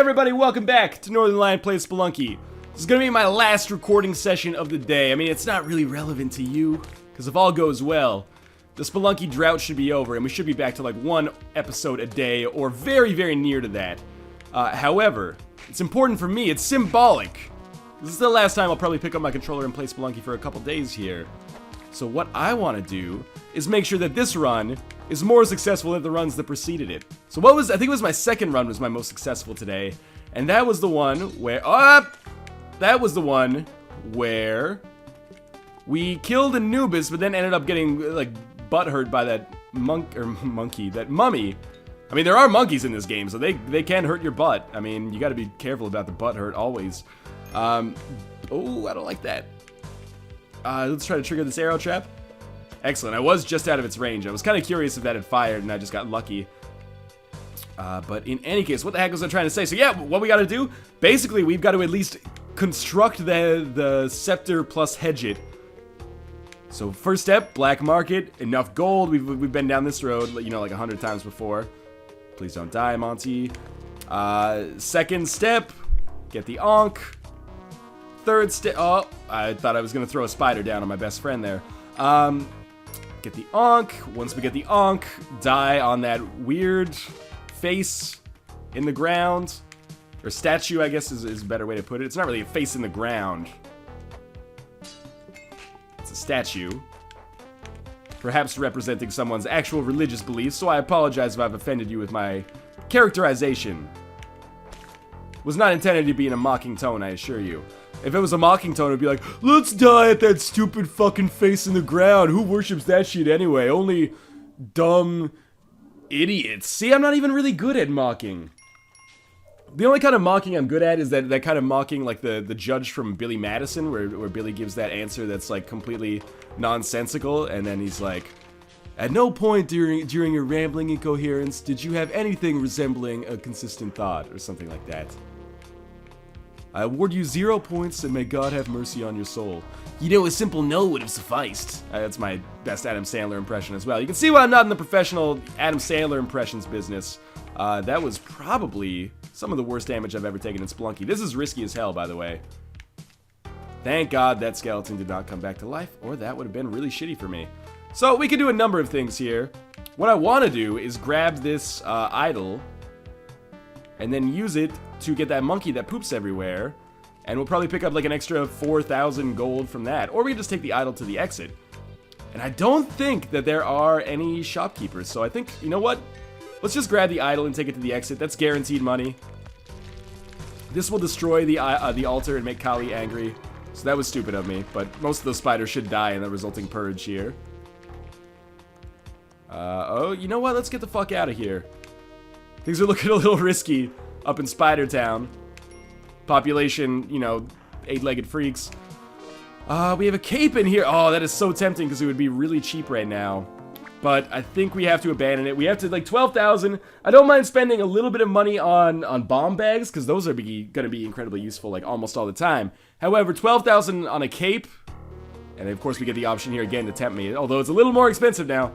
everybody, welcome back to Northernlion Plays Spelunky. This is going to be my last recording session of the day. I mean, it's not really relevant to you, because if all goes well, the Spelunky drought should be over, and we should be back to like one episode a day, or very, very near to that. However, it's important for me, it's symbolic. This is the last time I'll probably pick up my controller and play Spelunky for a couple days here. So what I want to do is make sure that this run is more successful than the runs that preceded it. So I think it was my second run was my most successful today, and that was the one where we killed Anubis, but then ended up getting like butthurt by that that mummy. I mean, there are monkeys in this game, so they can hurt your butt. I mean, you got to be careful about the butt hurt always. Oh, I don't like that. Let's try to trigger this arrow trap. Excellent. I was just out of its range. I was kind of curious if that had fired, and I just got lucky. But in any case, what the heck was I trying to say? So yeah, what we got to do, basically, we've got to at least construct the scepter plus hedge it. So first step, black market, enough gold. We've been down this road, you know, like 100 times before. Please don't die, Monty. Second step, get the Ankh. Third step, oh, I thought I was going to throw a spider down on my best friend there. Get the Ankh. Once we get the Ankh, die on that weird face in the ground. Or statue, I guess, is a better way to put it. It's not really a face in the ground. It's a statue. Perhaps representing someone's actual religious beliefs, so I apologize if I've offended you with my characterization. Was not intended to be in a mocking tone, I assure you. If it was a mocking tone, it would be like, let's die at that stupid fucking face in the ground. Who worships that shit anyway? Only dumb idiots. See, I'm not even really good at mocking. The only kind of mocking I'm good at is that kind of mocking like the judge from Billy Madison, where Billy gives that answer that's like completely nonsensical, and then he's like, at no point during your rambling incoherence did you have anything resembling a consistent thought, or something like that. I award you 0 points, and may God have mercy on your soul. You know, a simple no would have sufficed. That's my best Adam Sandler impression as well. You can see why I'm not in the professional Adam Sandler impressions business. That was probably some of the worst damage I've ever taken in Spelunky. This is risky as hell, by the way. Thank God that skeleton did not come back to life, or that would have been really shitty for me. So we can do a number of things here. What I want to do is grab this idol and then use it to get that monkey that poops everywhere, and we'll probably pick up like an extra 4,000 gold from that, or we can just take the idol to the exit. And I don't think that there are any shopkeepers, so I think, you know what? Let's just grab the idol and take it to the exit. That's guaranteed money. This will destroy the altar and make Kali angry, so that was stupid of me, but most of those spiders should die in the resulting purge here. Oh, you know what? Let's get the fuck out of here. Things are looking a little risky up in Spider Town. Population, you know, 8-legged freaks. We have a cape in here. Oh, that is so tempting because it would be really cheap right now. But I think we have to abandon it. We have to, like, 12,000. I don't mind spending a little bit of money on bomb bags, because those are going to be incredibly useful, like, almost all the time. However, 12,000 on a cape, and of course we get the option here again to tempt me, although it's a little more expensive now,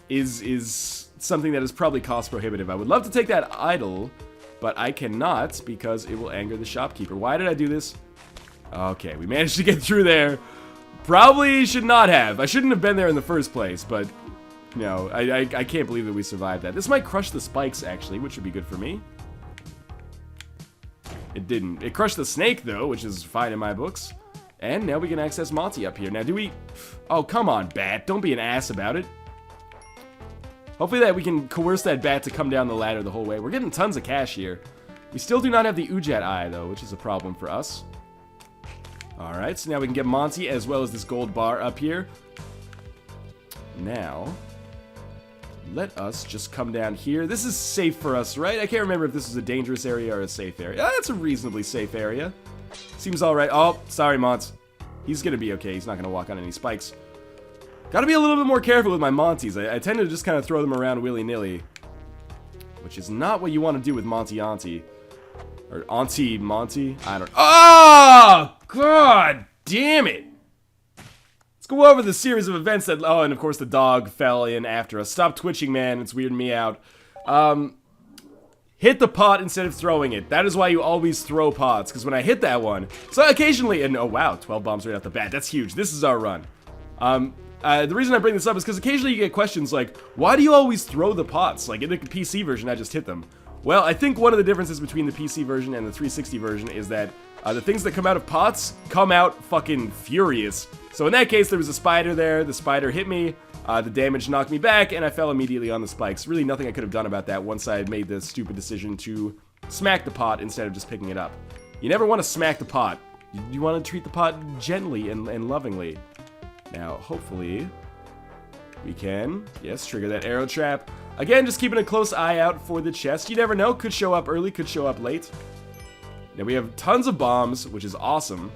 is something that is probably cost prohibitive. I would love to take that idol, but I cannot because it will anger the shopkeeper. Why did I do this? Okay, we managed to get through there. Probably should not have. I shouldn't have been there in the first place, but no, I can't believe that we survived that. This might crush the spikes, actually, which would be good for me. It didn't. It crushed the snake, though, which is fine in my books. And now we can access Monty up here. Now, do we... Oh, come on, bat. Don't be an ass about it. Hopefully that we can coerce that bat to come down the ladder the whole way. We're getting tons of cash here. We still do not have the Ujat Eye, though, which is a problem for us. Alright, so now we can get Monty as well as this gold bar up here. Now, let us just come down here. This is safe for us, right? I can't remember if this is a dangerous area or a safe area. That's a reasonably safe area. Seems alright. Oh, sorry, Mont. He's gonna be okay. He's not gonna walk on any spikes. Gotta be a little bit more careful with my Monties. I tend to just kind of throw them around willy-nilly, which is not what you want to do with Monty Auntie. Or Auntie Monty? I don't... Oh! God damn it! Let's go over the series of events that... Oh, and of course the dog fell in after us. Stop twitching, man. It's weirding me out. Hit the pot instead of throwing it. That is why you always throw pots, because when I hit that one, so occasionally, and oh wow, 12 bombs right off the bat. That's huge. This is our run. The reason I bring this up is because occasionally you get questions like, why do you always throw the pots? Like in the PC version, I just hit them. Well, I think one of the differences between the PC version and the 360 version is that the things that come out of pots come out fucking furious. So in that case, there was a spider there. The spider hit me. The damage knocked me back, and I fell immediately on the spikes. Really nothing I could have done about that once I had made the stupid decision to smack the pot instead of just picking it up. You never want to smack the pot. You want to treat the pot gently and lovingly. Now, hopefully, we can, yes, trigger that arrow trap. Again, just keeping a close eye out for the chest. You never know, could show up early, could show up late. Now, we have tons of bombs, which is awesome.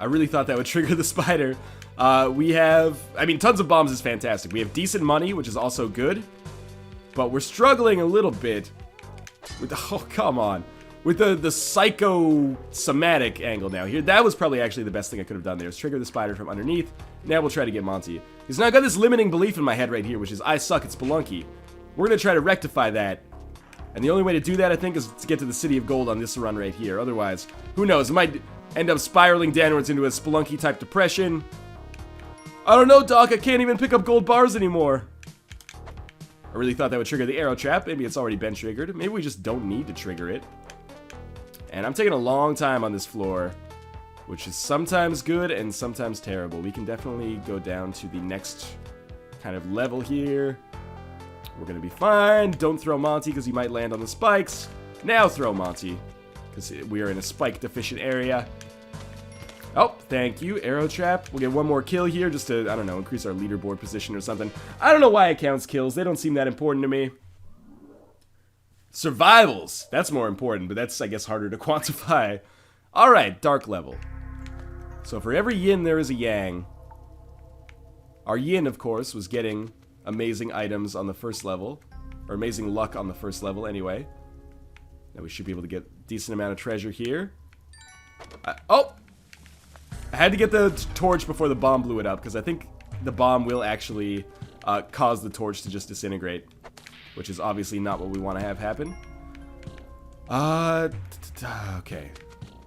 I really thought that would trigger the spider. We have, I mean, tons of bombs is fantastic. We have decent money, which is also good. But we're struggling a little bit with the, oh, come on. With the psychosomatic angle now here. That was probably actually the best thing I could have done there, is trigger the spider from underneath. Now we'll try to get Monty. Because now I've got this limiting belief in my head right here, which is I suck at Spelunky. We're going to try to rectify that. And the only way to do that, I think, is to get to the City of Gold on this run right here. Otherwise, who knows? It might end up spiraling downwards into a Spelunky-type depression. I don't know, Doc. I can't even pick up gold bars anymore. I really thought that would trigger the arrow trap. Maybe it's already been triggered. Maybe we just don't need to trigger it. And I'm taking a long time on this floor, which is sometimes good and sometimes terrible. We can definitely go down to the next kind of level here. We're going to be fine. Don't throw Monty because he might land on the spikes. Now throw Monty because we are in a spike-deficient area. Oh, thank you. Arrow trap. We'll get one more kill here just to, I don't know, increase our leaderboard position or something. I don't know why it counts kills. They don't seem that important to me. Survivals. That's more important, but that's, I guess, harder to quantify. Alright, dark level. So for every yin, there is a yang. Our yin, of course, was getting amazing items on the first level. Or amazing luck on the first level, anyway. Now we should be able to get a decent amount of treasure here. Oh! I had to get the torch before the bomb blew it up, because I think the bomb will actually cause the torch to just disintegrate. Which is obviously not what we want to have happen. Okay.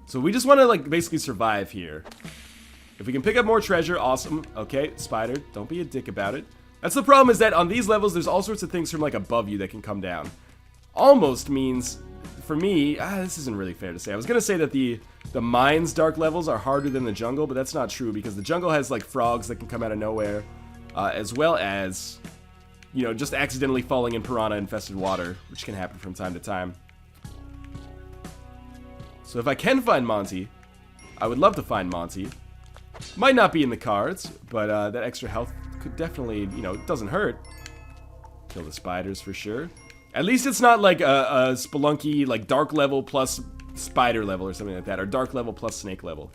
So we just want to, like, basically survive here. If we can pick up more treasure, awesome. Okay, spider, don't be a dick about it. That's the problem, is that on these levels, there's all sorts of things from, like, above you that can come down. Almost means, for me, this isn't really fair to say. I was going to say that the mine's dark levels are harder than the jungle, but that's not true, because the jungle has, like, frogs that can come out of nowhere, as well as, you know, just accidentally falling in piranha-infested water, which can happen from time to time. So if I can find Monty, I would love to find Monty. Might not be in the cards, but that extra health could definitely, you know, it doesn't hurt. Kill the spiders for sure. At least it's not like a Spelunky, like, dark level plus spider level or something like that, or dark level plus snake level.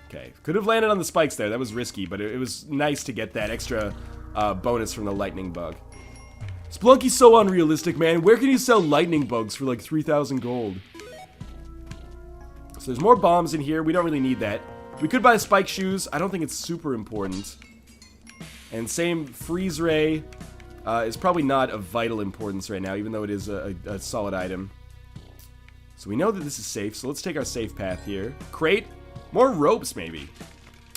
Okay, could have landed on the spikes there. That was risky, but it was nice to get that extra bonus from the lightning bug. Spelunky's so unrealistic, man. Where can you sell lightning bugs for like 3,000 gold? So there's more bombs in here. We don't really need that. We could buy spike shoes. I don't think it's super important. And same, freeze ray is probably not of vital importance right now, even though it is a solid item. So we know that this is safe, so let's take our safe path here. Crate. More ropes, maybe.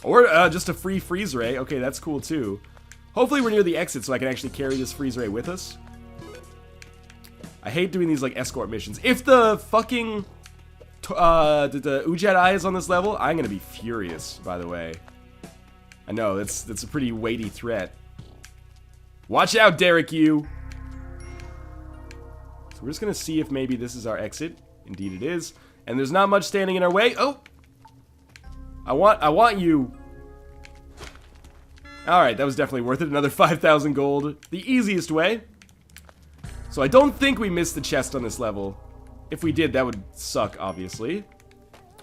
Or just a free freeze ray. Okay, that's cool too. Hopefully we're near the exit so I can actually carry this freeze ray with us. I hate doing these, like, escort missions. If the fucking the Ujat Eye is on this level, I'm gonna be furious, by the way. I know, that's a pretty weighty threat. Watch out, Derek, you! So we're just gonna see if maybe this is our exit. Indeed it is. And there's not much standing in our way. Oh! I want you! Alright, that was definitely worth it. Another 5,000 gold. The easiest way. So I don't think we missed the chest on this level. If we did, that would suck, obviously.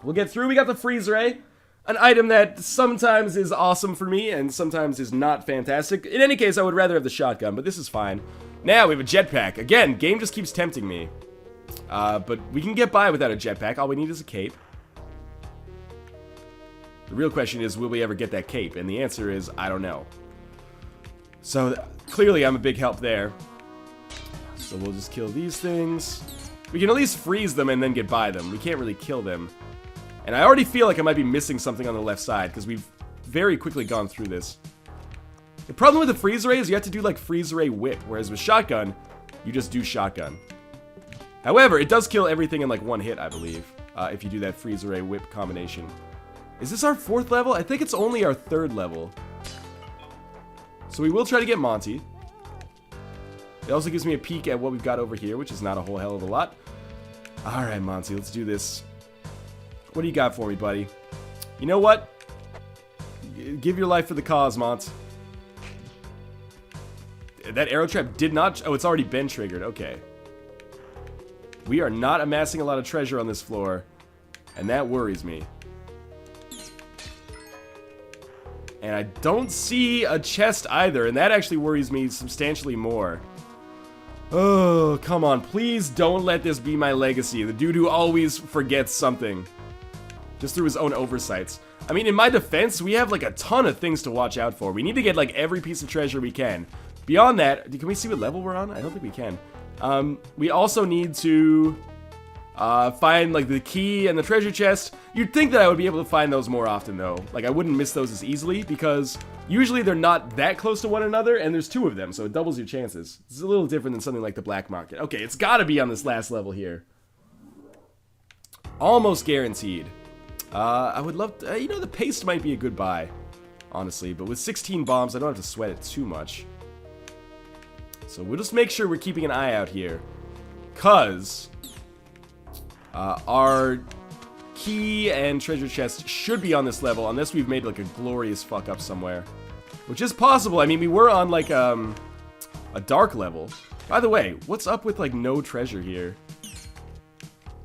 We'll get through. We got the freeze ray. An item that sometimes is awesome for me and sometimes is not fantastic. In any case, I would rather have the shotgun, but this is fine. Now we have a jetpack. Again, game just keeps tempting me. But we can get by without a jetpack. All we need is a cape. The real question is, will we ever get that cape? And the answer is, I don't know. So, clearly I'm a big help there. So we'll just kill these things. We can at least freeze them and then get by them. We can't really kill them. And I already feel like I might be missing something on the left side, because we've very quickly gone through this. The problem with the freeze ray is you have to do like freeze ray whip, whereas with shotgun, you just do shotgun. However, it does kill everything in like one hit, I believe, if you do that freeze ray whip combination. Is this our 4th level? I think it's only our 3rd level. So we will try to get Monty. It also gives me a peek at what we've got over here, which is not a whole hell of a lot. Alright, Monty, let's do this. What do you got for me, buddy? You know what? Give your life for the cause, Mont. That arrow trap did not... Oh, it's already been triggered. Okay. We are not amassing a lot of treasure on this floor, and that worries me. And I don't see a chest either, and that actually worries me substantially more. Oh, come on. Please don't let this be my legacy. The dude who always forgets something. Just through his own oversights. I mean, in my defense, we have like a ton of things to watch out for. We need to get like every piece of treasure we can. Beyond that, can we see what level we're on? I don't think we can. We also need to find like the key and the treasure chest. You'd think that I would be able to find those more often though. Like I wouldn't miss those as easily because usually they're not that close to one another and there's 2 of them, so it doubles your chances. It's a little different than something like the black market. Okay, it's gotta be on this last level here. Almost guaranteed. I would love to, you know, the paste might be a good buy, honestly, but with 16 bombs, I don't have to sweat it too much. So we'll just make sure we're keeping an eye out here, cause our key and treasure chest should be on this level, unless we've made like a glorious fuck up somewhere, which is possible. I mean, we were on like a dark level. By the way, what's up with like no treasure here?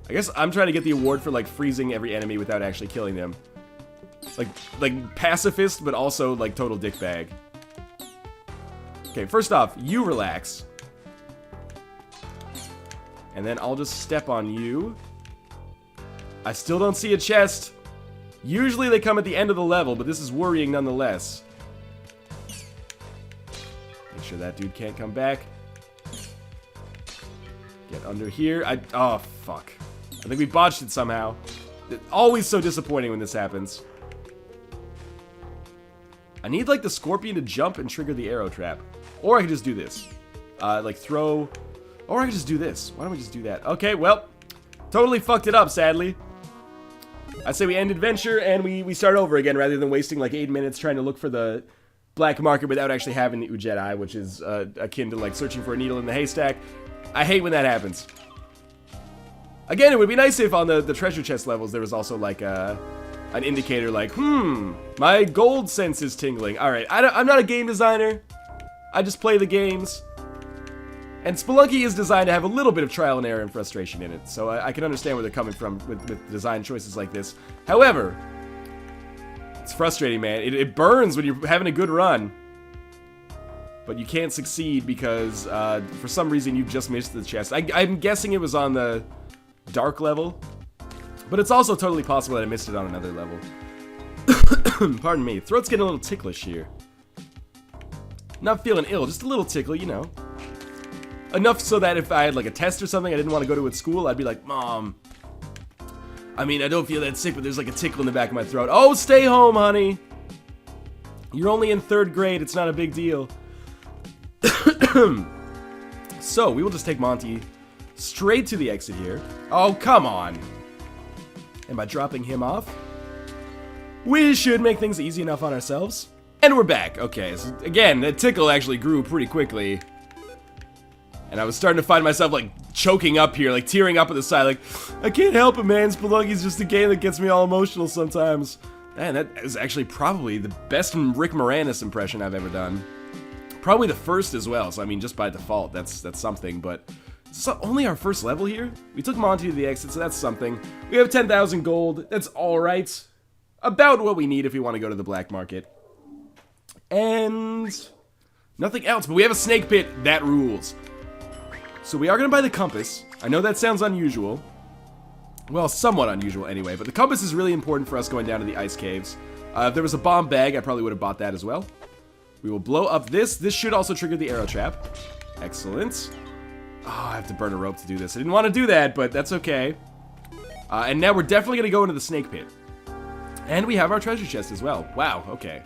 I guess I'm trying to get the award for like freezing every enemy without actually killing them. Like pacifist, but also like total dickbag. Okay, first off, you relax. And then I'll just step on you. I still don't see a chest. Usually they come at the end of the level, but this is worrying nonetheless. Make sure that dude can't come back. Get under here. Oh, fuck. I think we botched it somehow. It's always so disappointing when this happens. I need, like, the scorpion to jump and trigger the arrow trap. Or I could just do this. Like, throw... Or I could just do this. Why don't we just do that? Okay, well, totally fucked it up, sadly. I say we end adventure and we start over again rather than wasting, like, 8 minutes trying to look for the black market without actually having the Ujedi, which is akin to, like, searching for a needle in the haystack. I hate when that happens. Again, it would be nice if on the treasure chest levels there was also, like, an indicator like, my gold sense is tingling. Alright, I'm not a game designer. I just play the games. And Spelunky is designed to have a little bit of trial and error and frustration in it. So I can understand where they're coming from with design choices like this. However, it's frustrating, man. It burns when you're having a good run. But you can't succeed because for some reason you just missed the chest. I'm guessing it was on the dark level. But it's also totally possible that I missed it on another level. Pardon me. Throat's getting a little ticklish here. Not feeling ill, just a little tickle, you know. Enough so that if I had like a test or something I didn't want to go to at school, I'd be like, Mom, I mean, I don't feel that sick, but there's like a tickle in the back of my throat. Oh, stay home, honey. You're only in 3rd grade. It's not a big deal. So, we will just take Monty straight to the exit here. Oh, come on. And by dropping him off, we should make things easy enough on ourselves. And we're back. Okay, so again, that tickle actually grew pretty quickly. And I was starting to find myself, like, choking up here, like, tearing up at the side, like, I can't help it, man. Spelunky's just a game that gets me all emotional sometimes. Man, that is actually probably the best Rick Moranis impression I've ever done. Probably the first as well, so I mean, just by default, that's something, but... It's only our first level here? We took Monty to the exit, so that's something. We have 10,000 gold, that's alright. About what we need if we want to go to the black market. And... nothing else, but we have a snake pit, that rules. So we are going to buy the compass. I know that sounds unusual. Well, somewhat unusual anyway, but the compass is really important for us going down to the ice caves. If there was a bomb bag, I probably would have bought that as well. We will blow up this. This should also trigger the arrow trap. Excellent. Oh, I have to burn a rope to do this. I didn't want to do that, but that's okay. And now we're definitely going to go into the snake pit. And we have our treasure chest as well. Wow, okay.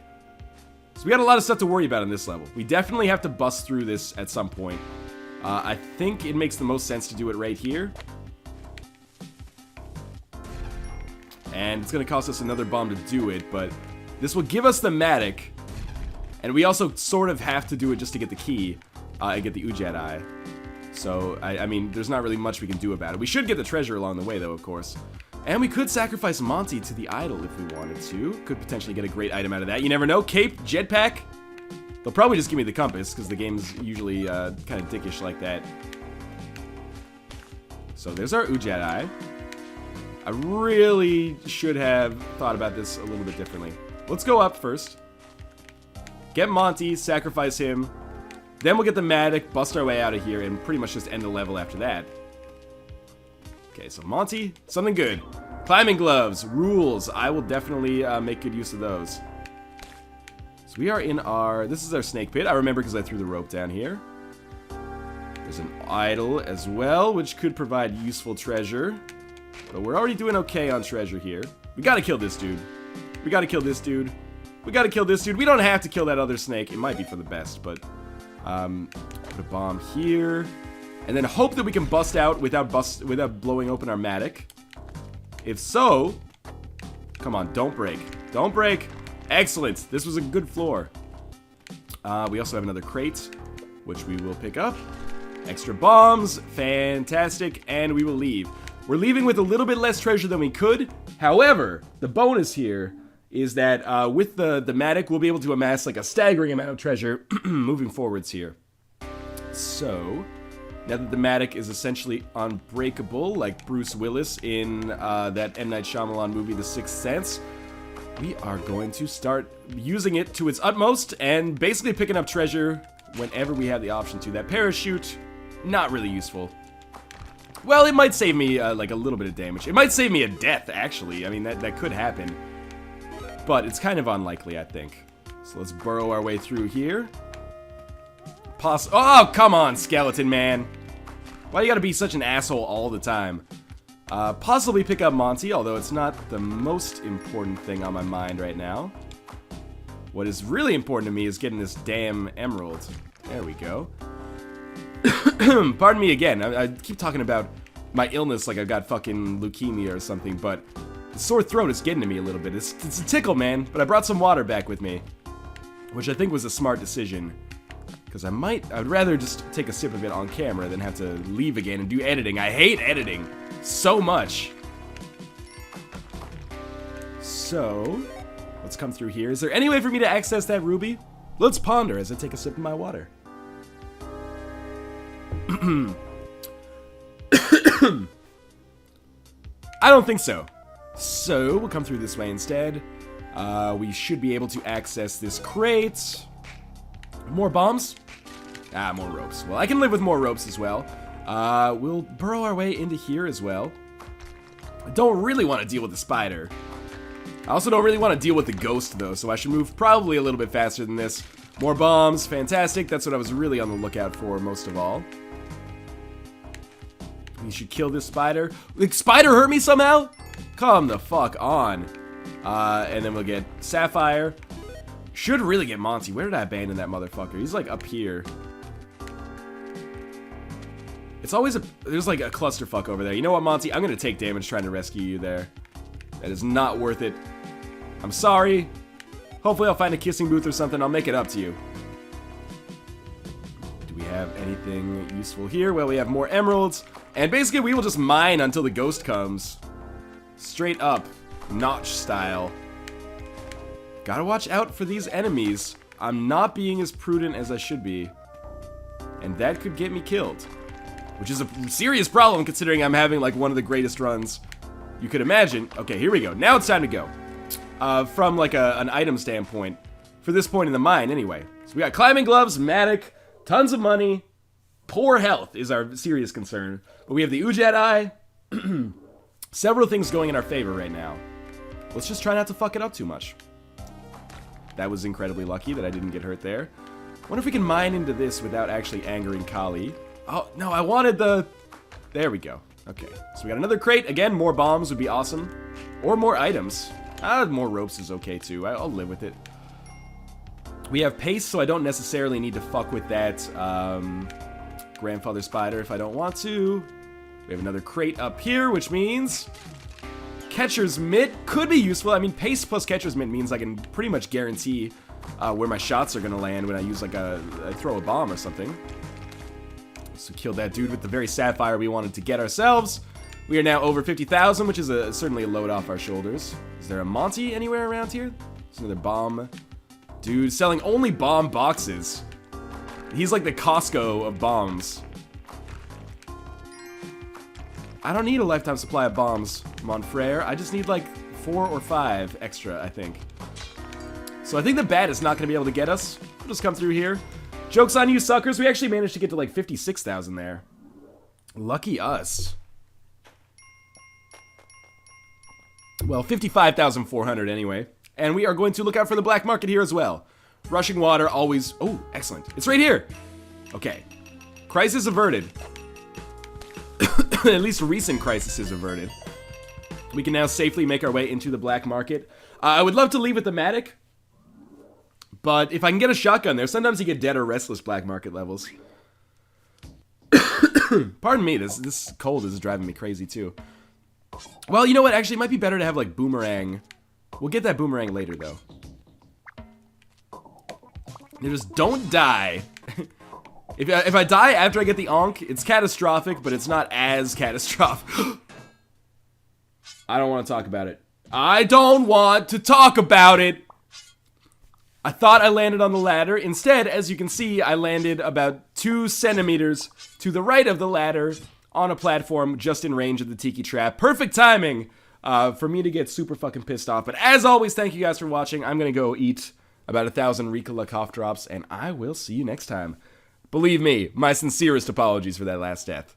So we got a lot of stuff to worry about in this level. We definitely have to bust through this at some point. I think it makes the most sense to do it right here. And it's going to cost us another bomb to do it, but this will give us the Matic. And we also sort of have to do it just to get the key and get the Ujat Eye. So, I mean, there's not really much we can do about it. We should get the treasure along the way, though, of course. And we could sacrifice Monty to the idol if we wanted to. Could potentially get a great item out of that. You never know. Cape, jetpack. They'll probably just give me the compass, because the game's usually kind of dickish like that. So there's our Ujat Eye. I really should have thought about this a little bit differently. Let's go up first. Get Monty, sacrifice him. Then we'll get the Matic, bust our way out of here, and pretty much just end the level after that. Okay, so Monty, something good. Climbing gloves, rules. I will definitely make good use of those. So we are in our... This is our snake pit. I remember because I threw the rope down here. There's an idol as well, which could provide useful treasure. But we're already doing okay on treasure here. We gotta kill this dude. We gotta kill this dude. We gotta kill this dude. We don't have to kill that other snake. It might be for the best, but... put a bomb here. And then hope that we can bust out without blowing open our Matic. If so... Come on, don't break. Don't break. Excellent. This was a good floor. We also have another crate, which we will pick up. Extra bombs. Fantastic. And we will leave. We're leaving with a little bit less treasure than we could. However, the bonus here is that with the Matic, we'll be able to amass like a staggering amount of treasure moving forwards here. So, now that the Matic is essentially unbreakable, like Bruce Willis in that M. Night Shyamalan movie, The Sixth Sense, we are going to start using it to its utmost and basically picking up treasure whenever we have the option to. That parachute, not really useful. Well, it might save me like a little bit of damage. It might save me a death, actually. I mean, that could happen. But it's kind of unlikely, I think. So let's burrow our way through here. Oh, come on, skeleton man. Why you gotta be such an asshole all the time? Possibly pick up Monty, although it's not the most important thing on my mind right now. What is really important to me is getting this damn emerald. There we go. Pardon me again. I keep talking about my illness like I've got fucking leukemia or something, but the sore throat is getting to me a little bit. It's a tickle, man, but I brought some water back with me, which I think was a smart decision, because I would rather just take a sip of it on camera than have to leave again and do editing. I hate editing so much. So, let's come through here. Is there any way for me to access that ruby? Let's ponder as I take a sip of my water. I don't think so. So, we'll come through this way instead. We should be able to access this crate. More bombs? More ropes. Well, I can live with more ropes as well. We'll burrow our way into here as well. I don't really want to deal with the spider. I also don't really want to deal with the ghost, though, so I should move probably a little bit faster than this. More bombs. Fantastic. That's what I was really on the lookout for most of all. We should kill this spider. The spider hurt me somehow? Come the fuck on. And then we'll get Sapphire. Should really get Monty. Where did I abandon that motherfucker? He's like up here. It's always there's like a clusterfuck over there. You know what, Monty? I'm gonna take damage trying to rescue you there. That is not worth it. I'm sorry. Hopefully I'll find a kissing booth or something. I'll make it up to you. Do we have anything useful here? Well, we have more emeralds. And basically we will just mine until the ghost comes. Straight up. Notch style. Gotta watch out for these enemies. I'm not being as prudent as I should be. And that could get me killed. Which is a serious problem considering I'm having like one of the greatest runs you could imagine. Okay, here we go. Now it's time to go. From like an item standpoint. For this point in the mine anyway. So we got climbing gloves, Matic, tons of money. Poor health is our serious concern. But we have the Ujat Eye. Several things going in our favor right now. Let's just try not to fuck it up too much. That was incredibly lucky that I didn't get hurt there. Wonder if we can mine into this without actually angering Kali. Oh, no, I wanted the... There we go. Okay, so we got another crate. Again, more bombs would be awesome. Or more items. More ropes is okay, too. I'll live with it. We have paste, so I don't necessarily need to fuck with that grandfather spider if I don't want to. We have another crate up here, which means... Catcher's Mitt could be useful. I mean, paste plus Catcher's Mitt means I can pretty much guarantee where my shots are going to land when I use, like, I throw a bomb or something. So kill that dude with the very sapphire we wanted to get ourselves. We are now over 50,000, which is certainly a load off our shoulders. Is there a Monty anywhere around here? There's another bomb. Dude, selling only bomb boxes. He's like the Costco of bombs. I don't need a lifetime supply of bombs, Monfrere. I just need like 4 or 5 extra, I think. So I think the bat is not going to be able to get us. We'll just come through here. Joke's on you, suckers. We actually managed to get to like 56,000 there. Lucky us. Well, 55,400 anyway. And we are going to look out for the black market here as well. Rushing water always... Oh, excellent. It's right here. Okay. Crisis averted. At least recent crisis is averted. We can now safely make our way into the black market. I would love to leave with the Matic. But if I can get a shotgun there, sometimes you get dead or restless black market levels. Pardon me, this cold is driving me crazy too. Well, you know what? Actually, it might be better to have like boomerang. We'll get that boomerang later though. You just don't die. If I die after I get the Ankh, it's catastrophic, but it's not as catastrophic. I don't want to talk about it. I don't want to talk about it! I thought I landed on the ladder. Instead, as you can see, I landed about 2 centimeters to the right of the ladder on a platform just in range of the tiki trap. Perfect timing for me to get super fucking pissed off. But as always, thank you guys for watching. I'm going to go eat about 1,000 Ricola cough drops, and I will see you next time. Believe me, my sincerest apologies for that last death.